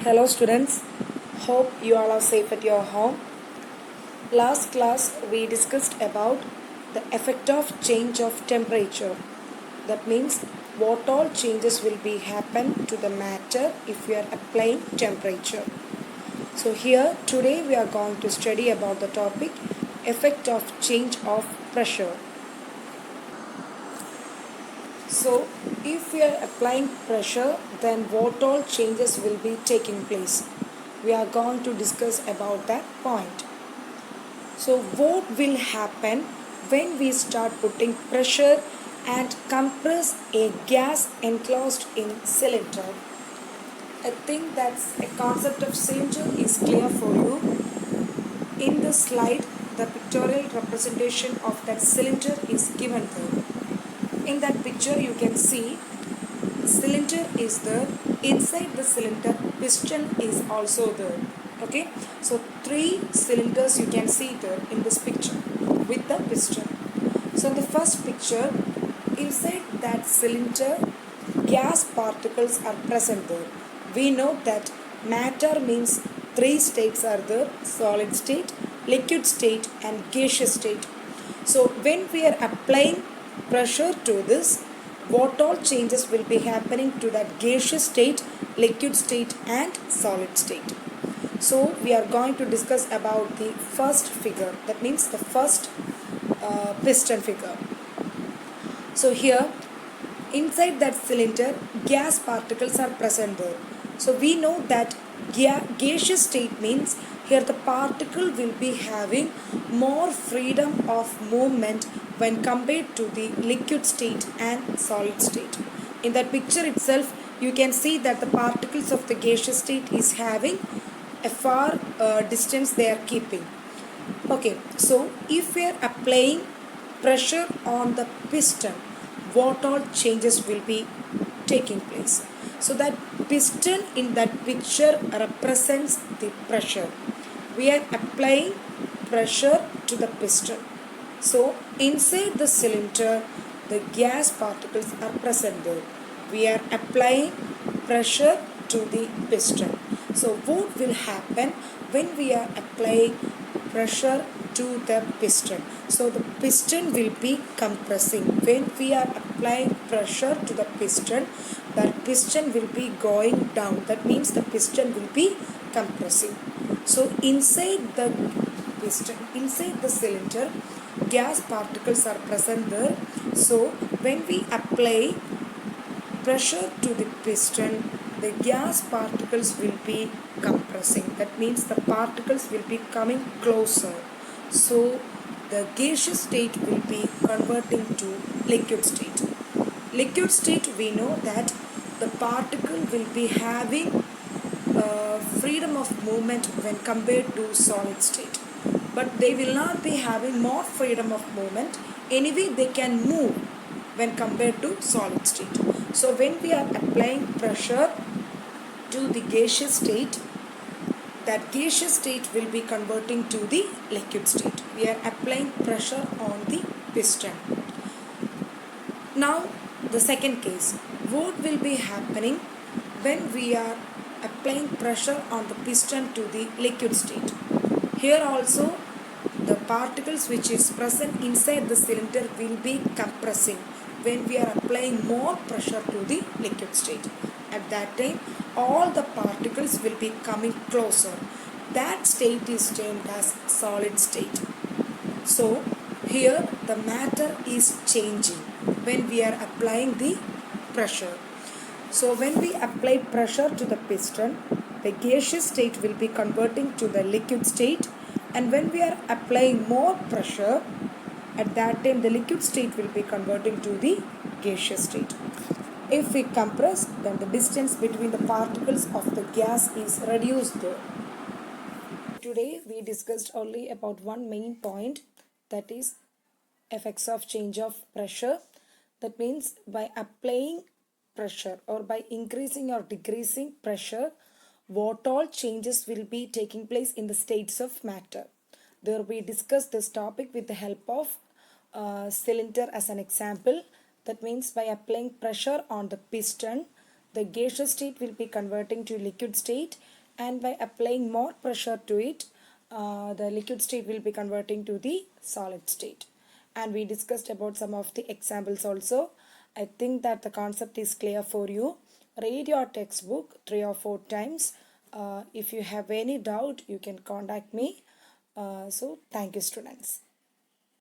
Hello students, hope you all are safe at your home. Last class we discussed about the effect of change of temperature. That means what all changes will be happen to the matter if we are applying temperature. So here today we are going to study about the topic effect of change of pressure. So if we are applying pressure, then what all changes will be taking place? We are going to discuss about that point. So what will happen when we start putting pressure and compress a gas enclosed in cylinder? I think that's a concept of cylinder is clear for you. In the slide, the pictorial representation of that cylinder is given there. In that picture you can see the cylinder is there. Inside the cylinder piston is also there. Okay, so three cylinders you can see there in this picture with the piston. So in the first picture, inside that cylinder gas particles are present there. We know that matter means three states are there: solid state, liquid state and gaseous state. So when we are applying pressure to this, what all changes will be happening to that gaseous state, liquid state and solid state. So we are going to discuss about the first figure, that means the first piston figure. So here inside that cylinder gas particles are present there. So we know that gaseous state means here the particle will be having more freedom of movement when compared to the liquid state and solid state. In that picture itself you can see that the particles of the gaseous state is having a far distance they are keeping. Okay, so if we are applying pressure on the piston, what all changes will be taking place? So that piston in that picture represents the pressure. We are applying pressure to the piston. So inside the cylinder, the gas particles are present there. We are applying pressure to the piston. So what will happen when we are applying pressure to the piston? So the piston will be compressing. When we are applying pressure to the piston, that piston will be going down. That means the piston will be compressing. So inside the piston, inside the cylinder, gas particles are present there. So when we apply pressure to the piston, the gas particles will be compressing. That means the particles will be coming closer. So the gaseous state will be converting to liquid state. Liquid state, we know that the particle will be having freedom of movement when compared to solid state, but they will not be having more freedom of movement. Anyway, they can move when compared to solid state. So when we are applying pressure to the gaseous state, that gaseous state will be converting to the liquid state. We are applying pressure on the piston. Now the second case, what will be happening when we are applying pressure on the piston to the liquid state? Here also the particles which is present inside the cylinder will be compressing when we are applying more pressure to the liquid state. At that time all the particles will be coming closer. That state is termed as solid state. So here the matter is changing when we are applying the pressure. So when we apply pressure to the piston, the gaseous state will be converting to the liquid state, and when we are applying more pressure, at that time the liquid state will be converting to the gaseous state. If we compress, then the distance between the particles of the gas is reduced there. Today we discussed only about one main point, that is effects of change of pressure. That means by applying pressure or by increasing or decreasing pressure, what all changes will be taking place in the states of matter. There we discussed this topic with the help of cylinder as an example. That means by applying pressure on the piston, the gaseous state will be converting to liquid state, and by applying more pressure to it, the liquid state will be converting to the solid state. And we discussed about some of the examples also. I think that the concept is clear for you. Read your textbook 3 or 4 times. If you have any doubt, you can contact me. So thank you, students.